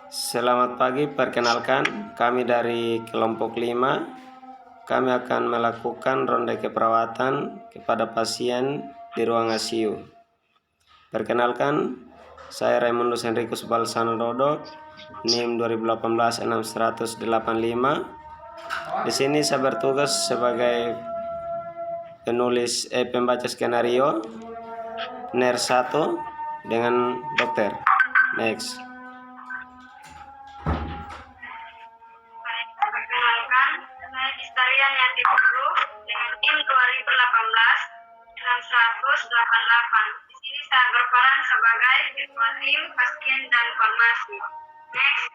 Selamat pagi, perkenalkan kami dari kelompok 5. Kami akan melakukan ronde keperawatan kepada pasien di ruang ICU. Perkenalkan, saya Raymondus Henrikus Balsano Dodok, NIM 2018-6185. Di sini saya bertugas sebagai pembaca skenario NER 1 dengan dokter. Next. Perkenalkan, saya Istarian Yati Guru dengan tim 2018-6188. Di sini saya berperan sebagai ketua tim, pasien, dan farmasi. Next.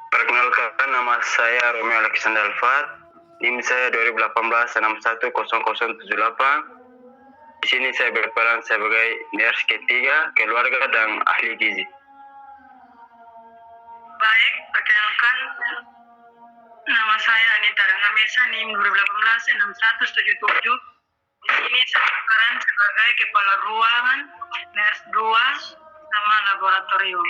Perkenalkan, nama saya Romeo Alexander Alfat, NIM saya 2018-610078. Di sini saya berperan sebagai nurse ketiga, keluarga, dan ahli gizi. Baik, perkenalkan, nama saya Anita Rangamesa, NIM 2018-6177. Di sini saya berperan sebagai kepala ruangan, nurse 2, sama laboratorium.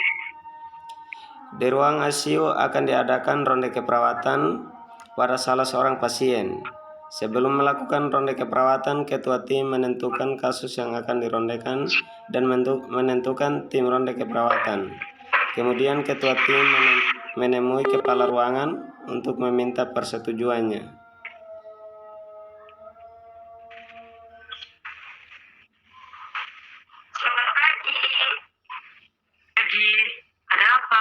Di ruang ICU akan diadakan ronde keperawatan pada salah seorang pasien. Sebelum melakukan ronde keperawatan, ketua tim menentukan kasus yang akan dirondekan dan menentukan tim ronde keperawatan. Kemudian ketua tim menemui kepala ruangan untuk meminta persetujuannya. Selamat pagi. Jadi, ada apa?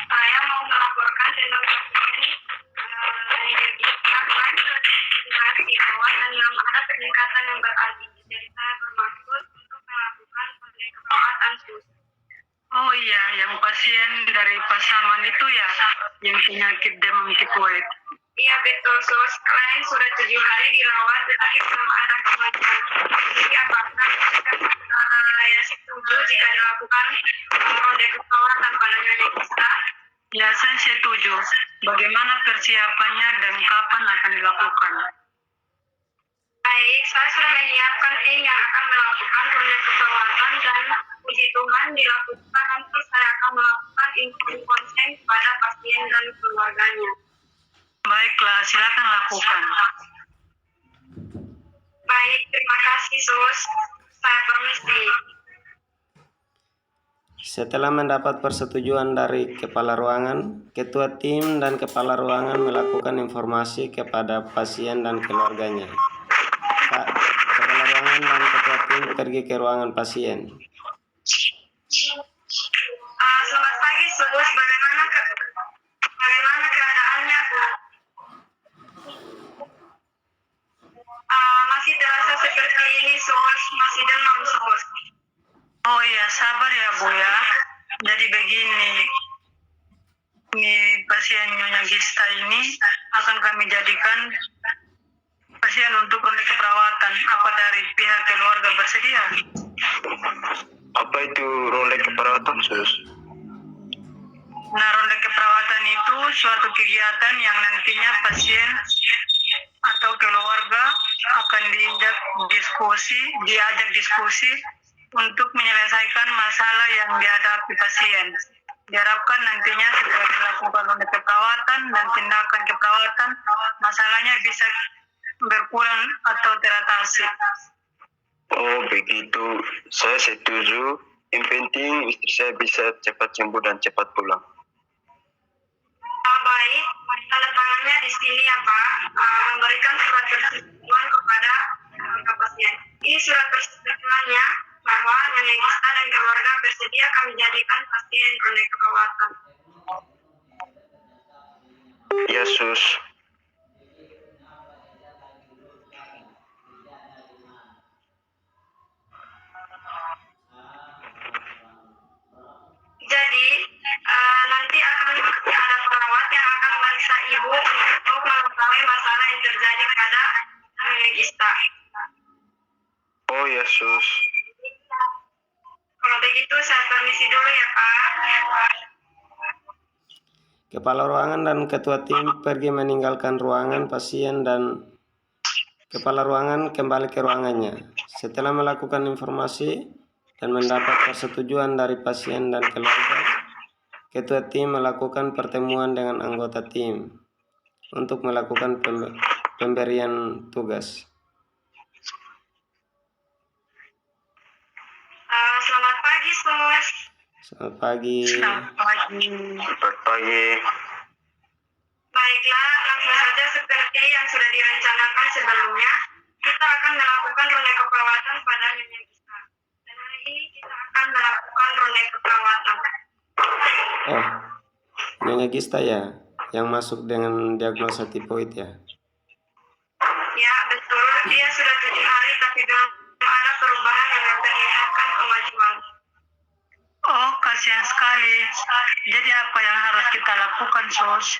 Saya mau melaporkan tentang pasien yang ada peningkatan yang berarti. Jadi saya bermaksud untuk melakukan perawatan khusus. Oh iya, yang pasien dari Pasaman itu ya, yang penyakit demam tipoid. Iya betul, Sus. Klien sudah 7 hari dirawat, tetapi belum ada kemajuan. Jadi apakah saya setuju jika dilakukan ronde keperawatan padanya kita? Ya, saya setuju. Bagaimana persiapannya dan kapan akan dilakukan? Baik, saya sudah menyiapkan tim yang akan melakukan ronde keperawatan dan puji Tuhan dilakukan. Nanti saya akan melakukan info konsen kepada pasien dan keluarganya. Baiklah, silakan lakukan. Baik, terima kasih, Sus. Saya permisi. Setelah mendapat persetujuan dari kepala ruangan, ketua tim dan kepala ruangan melakukan informasi kepada pasien dan keluarganya. Kepala ruangan dan ketua tim pergi ke ruangan pasien. Selamat pagi, Sus. Bagaimana keadaannya, Bu? Masih terasa seperti ini, Sus. Masih demam, Sus. Oh iya, sabar ya, Bu ya. Jadi begini, pasien Nyonya Gista ini akan kami jadikan pasien untuk ronde keperawatan. Apa dari pihak keluarga bersedia? Apa itu ronde keperawatan, Sus? Nah, ronde keperawatan itu suatu kegiatan yang nantinya pasien atau keluarga akan diajak diskusi untuk menyelesaikan masalah yang dihadapi pasien. Diharapkan nantinya setelah dilakukan ronde keperawatan dan tindakan keperawatan, masalahnya bisa berkurang atau teratasi. Oh begitu, saya setuju. Yang penting istri saya bisa cepat sembuh dan cepat pulang. Baik, tanda tangannya di sini ya Pak, memberikan surat persetujuan kepada pasien. Ini surat persetujuannya bahwa Nyonya Gista dan keluarga bersedia kami jadikan pasien ronde keperawatan. Ya, Sus. Jadi, nanti akan ada perawat yang akan memeriksa ibu untuk mengetahui masalah yang terjadi pada Nyonya Gista. Oh ya, Sus. Kalau begitu saya permisi dulu ya Pak. Kepala ruangan dan ketua tim pergi meninggalkan ruangan pasien dan Kepala ruangan kembali ke ruangannya. Setelah melakukan informasi dan mendapat persetujuan dari pasien dan keluarga, ketua tim melakukan pertemuan dengan anggota tim untuk melakukan pemberian tugas. Selamat pagi, Sos. Selamat pagi. Selamat pagi. Selamat pagi. Baiklah, langsung saja seperti yang sudah direncanakan sebelumnya, kita akan melakukan ronde keperawatan pada Nyonya Gista. Dan hari ini kita akan melakukan ronde keperawatan. Oh, Nyonya Gista ya, yang masuk dengan diagnosa tipoid ya? Ya, betul. Dia sudah 7 hari tapi belum ada perubahan yang memperlihatkan kemajuan. Oh, kasihan sekali. Jadi apa yang harus kita lakukan, Sos?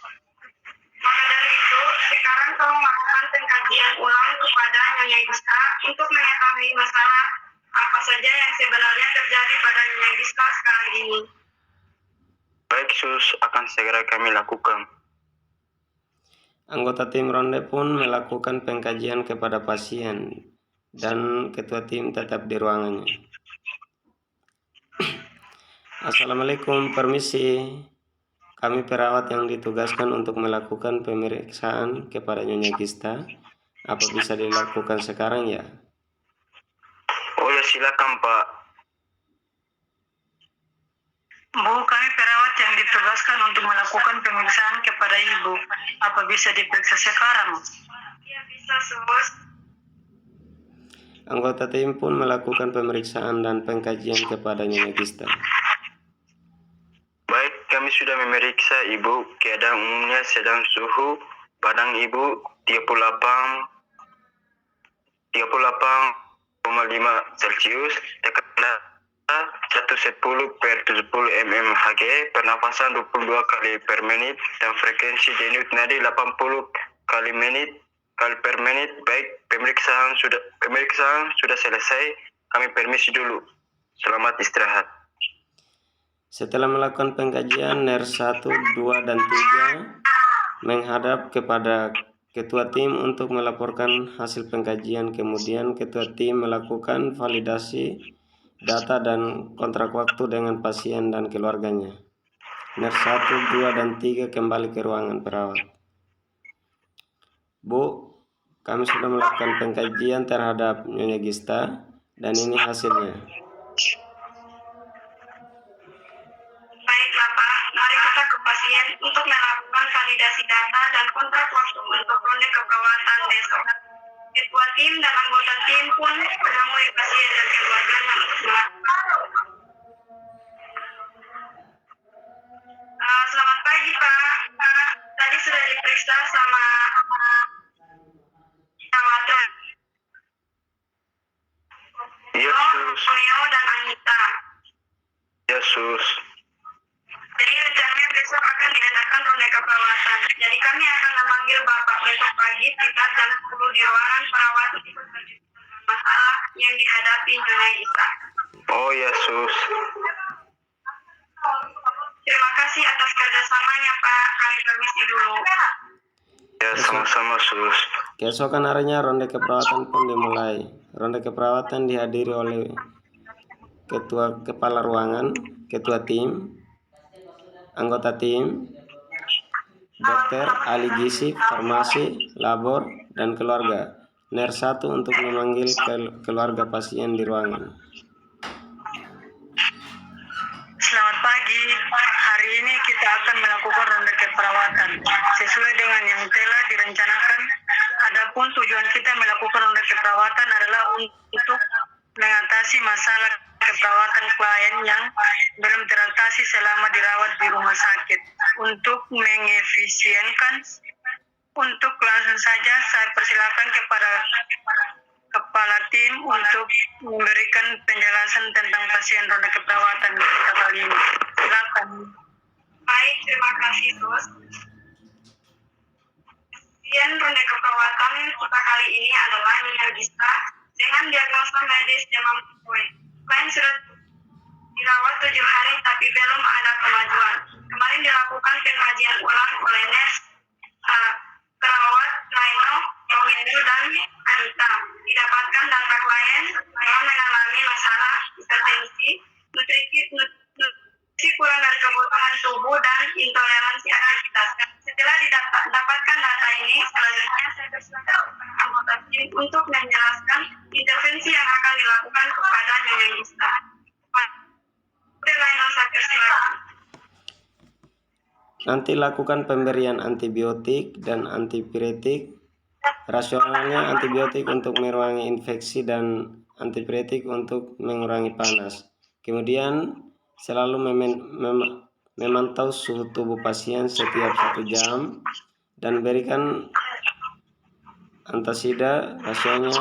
Maka dari itu, sekarang tolong lakukan pengkajian ulang kepada Nyonya Gista untuk mengetahui masalah apa saja yang sebenarnya terjadi pada Nyonya Gista sekarang ini. Baik, Sus, akan segera kami lakukan. Anggota tim ronde pun melakukan pengkajian kepada pasien dan ketua tim tetap di ruangannya. Assalamualaikum, permisi. Kami perawat yang ditugaskan untuk melakukan pemeriksaan kepada Nyonya Gista. Apa bisa dilakukan sekarang ya? Oh ya, silakan Pak. Bu, kami perawat yang ditugaskan untuk melakukan pemeriksaan kepada Ibu. Apa bisa diperiksa sekarang? Ya, bisa, Sos. Anggota tim pun melakukan pemeriksaan dan pengkajian kepada Nyonya Gista. Baik, kami sudah memeriksa Ibu. Keadaan umumnya sedang, suhu badan Ibu 38,5 Celcius, tekanan 110/70 mmHg, pernapasan 22 kali per menit, dan frekuensi denyut nadi 80 kali per menit. Baik, pemeriksaan sudah selesai. Kami permisi dulu. Selamat istirahat. Setelah melakukan pengkajian, NER 1, 2, dan 3 menghadap kepada ketua tim untuk melaporkan hasil pengkajian. Kemudian ketua tim melakukan validasi data dan kontrak waktu dengan pasien dan keluarganya. NER 1, 2, dan 3 kembali ke ruangan perawat. Bu, kami sudah melakukan pengkajian terhadap Nyonya Gista dan ini hasilnya. Baiklah, Pak. Mari kita ke pasien untuk melakukan validasi data dan kontrak waktu untuk ronde keperawatan besok. Ketua tim dan anggota tim pun menemui pasien dan keluarganya untuk melakukan. Selamat pagi, Pak. Tadi sudah diperiksa sama perawatan. Iya, Sus. Romeo dan Anita. Ya, Sus. Jadi rencananya besok akan diadakan ronde keperawatan. Jadi kami akan memanggil Bapak besok pagi sekitar jam 10 di ruangan perawat untuk berdiskusi masalah yang dihadapi Nyonya Gista. Oh ya, Sus. Terima kasih atas kerjasamanya, Pak. Kami permisi dulu. Ya, sama-sama, Sus. Keesokan harinya ronde keperawatan pun dimulai. Ronde keperawatan dihadiri oleh ketua kepala ruangan, ketua tim, anggota tim, dokter, ahli gizi, farmasi, labor, dan keluarga. NER 1 untuk memanggil keluarga pasien di ruangan. Selamat pagi. Hari ini kita akan melakukan ronde keperawatan sesuai dengan yang telah direncanakan. Adapun tujuan kita melakukan ronde keperawatan adalah untuk mengatasi masalah keperawatan klien yang belum teratasi selama dirawat di rumah sakit. Untuk mengefisienkan, untuk langsung saja saya persilakan kepada kepala tim untuk memberikan penjelasan tentang pasien ronde keperawatan kita kali ini. Silakan. Baik, terima kasih, Sus. Pasien ronde keperawatan kita kali ini adalah Nyonya Gista dengan diagnosa medis demam tifoid. Klien sudah dirawat 7 hari tapi belum ada kemajuan. Kemarin dilakukan pengkajian ulang oleh nurse, perawat, Raino, Romeo, dan Anita. Didapatkan data klien yang mengalami masalah hipertensi, nutrisi kurang dari kebutuhan tubuh, dan intoleransi aktivitas. Setelah didapatkan data ini, selanjutnya saya persilakan anggota tim untuk menjelaskan intervensi yang akan dilakukan kepada Nyonya Gista. Lainnya saya persilakan. Nanti lakukan pemberian antibiotik dan antipiretik. Rasionalnya antibiotik untuk mengurangi infeksi dan antipiretik untuk mengurangi panas. Kemudian selalu memantau suhu tubuh pasien setiap 1 jam dan berikan antasida. Rasionya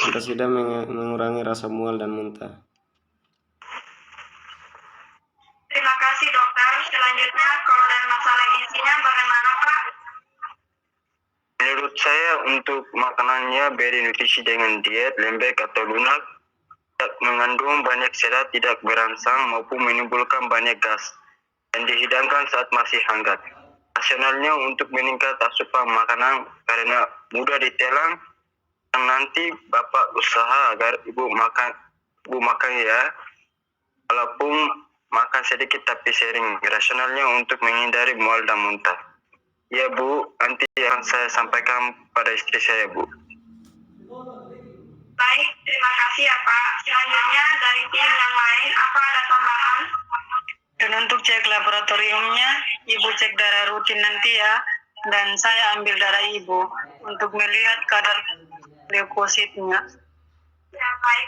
antasida mengurangi rasa mual dan muntah. Terima kasih dokter. Selanjutnya kalau dari masalah gizinya bagaimana Pak? Menurut saya untuk makanannya beri nutrisi dengan diet lembek atau lunak, tidak mengandung banyak serat, tidak berangsang maupun menimbulkan banyak gas, dan dihidangkan saat masih hangat. Rasionalnya untuk meningkat asupan makanan karena mudah ditelan, yang nanti Bapak usaha agar ibu makan ya, walaupun makan sedikit tapi sering. Rasionalnya untuk menghindari mual dan muntah. Ya Bu, nanti yang saya sampaikan pada istri saya Bu. Baik, terima kasih ya Pak. Selanjutnya dari tim yang lain, apa ada tambahan? Dan untuk cek laboratoriumnya, Ibu cek darah rutin nanti ya. Dan saya ambil darah Ibu untuk melihat kadar leukositnya. Ya, baik.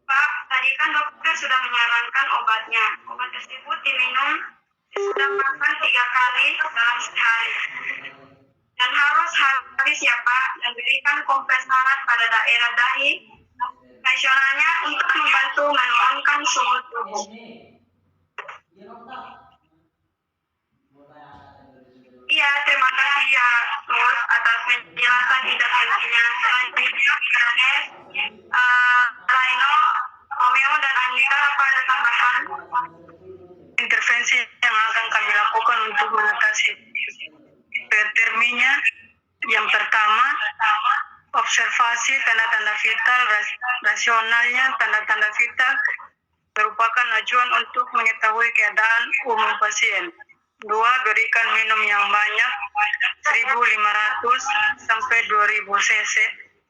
Pak, tadi kan dokter sudah menyarankan obatnya. Obat tersebut diminum sudah makan 3 kali dalam sehari. Dan harus habis ya Pak, dan berikan kompres hangat pada daerah dahi. Rasionalnya untuk membantu menurunkan suhu tubuh. Iya, terima kasih ya Mus atas penjelasan intervensinya. Selanjutnya Ganes, Laino, Romeo, dan Anita, apa ada tambahan? Intervensi yang akan kami lakukan untuk mengatasi hiperterminya, yang pertama, observasi tanda-tanda vital. Rasionalnya tanda-tanda vital merupakan acuan untuk mengetahui keadaan umum pasien. 2. Berikan minum yang banyak, 1.500 sampai 2.000 cc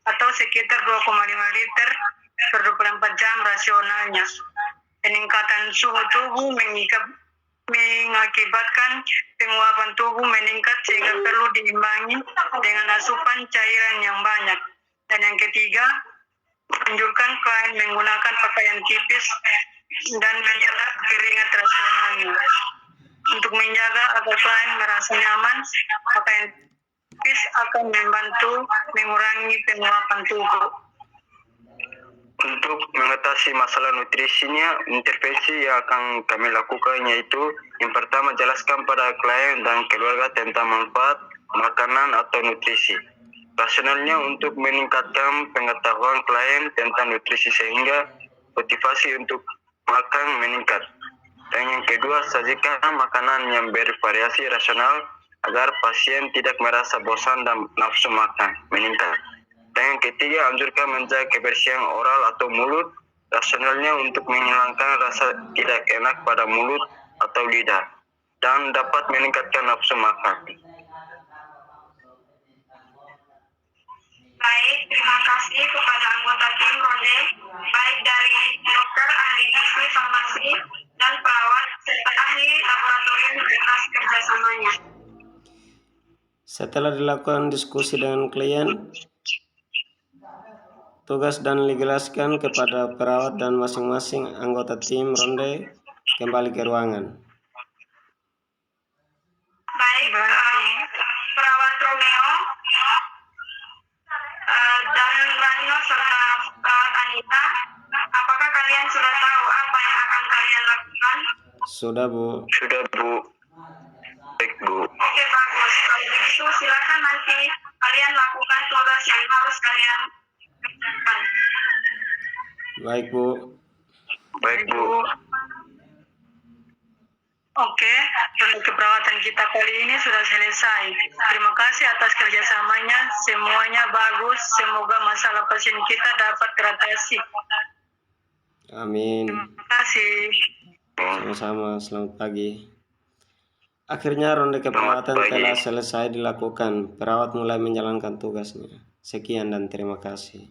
atau sekitar 2,5 liter per 24 jam rasionalnya. Peningkatan suhu tubuh mengakibatkan penguapan tubuh meningkat sehingga perlu diimbangi dengan asupan cairan yang banyak. Dan yang ketiga, anjurkan klien menggunakan pakaian tipis dan menjaga keringat rasionalnya. Untuk menjaga agar klien merasa nyaman, pakaian tipis akan membantu mengurangi penguapan tubuh. Untuk mengatasi masalah nutrisinya, intervensi yang akan kami lakukan yaitu yang pertama, jelaskan pada klien dan keluarga tentang manfaat makanan atau nutrisi. Rasionalnya untuk meningkatkan pengetahuan klien tentang nutrisi sehingga motivasi untuk makan meningkat. Dan yang kedua, sajikan makanan yang bervariasi rasional agar pasien tidak merasa bosan dan nafsu makan meningkat. Dan yang ketiga, anjurkan menjaga kebersihan oral atau mulut. Rasionalnya untuk menghilangkan rasa tidak enak pada mulut atau lidah dan dapat meningkatkan nafsu makan. Baik, terima kasih kepada anggota tim Ronde, baik dari dokter, ahli gizi, farmasi, dan perawat, serta ahli laboratorium atas kerjasamanya. Setelah dilakukan diskusi dengan klien, tugas dan dijelaskan kepada perawat dan masing-masing anggota tim Ronde kembali ke ruangan. Baik, perawat Romeo dan Rano serta perawat Anita, apakah kalian sudah tahu apa yang akan kalian lakukan? Sudah Bu. Sudah Bu. Baik Bu. Oke, bagus. Kalau begitu silakan nanti kalian lakukan tugas yang harus kalian kerjakan. Baik Bu. Baik Bu. Oke, ronde keperawatan kita kali ini sudah selesai. Terima kasih atas kerjasamanya, semuanya bagus. Semoga masalah pasien kita dapat teratasi. Amin. Terima kasih. Sama-sama, selamat pagi. Akhirnya ronde keperawatan Selamat pagi. telah selesai dilakukan. Perawat mulai menjalankan tugasnya. Sekian dan terima kasih.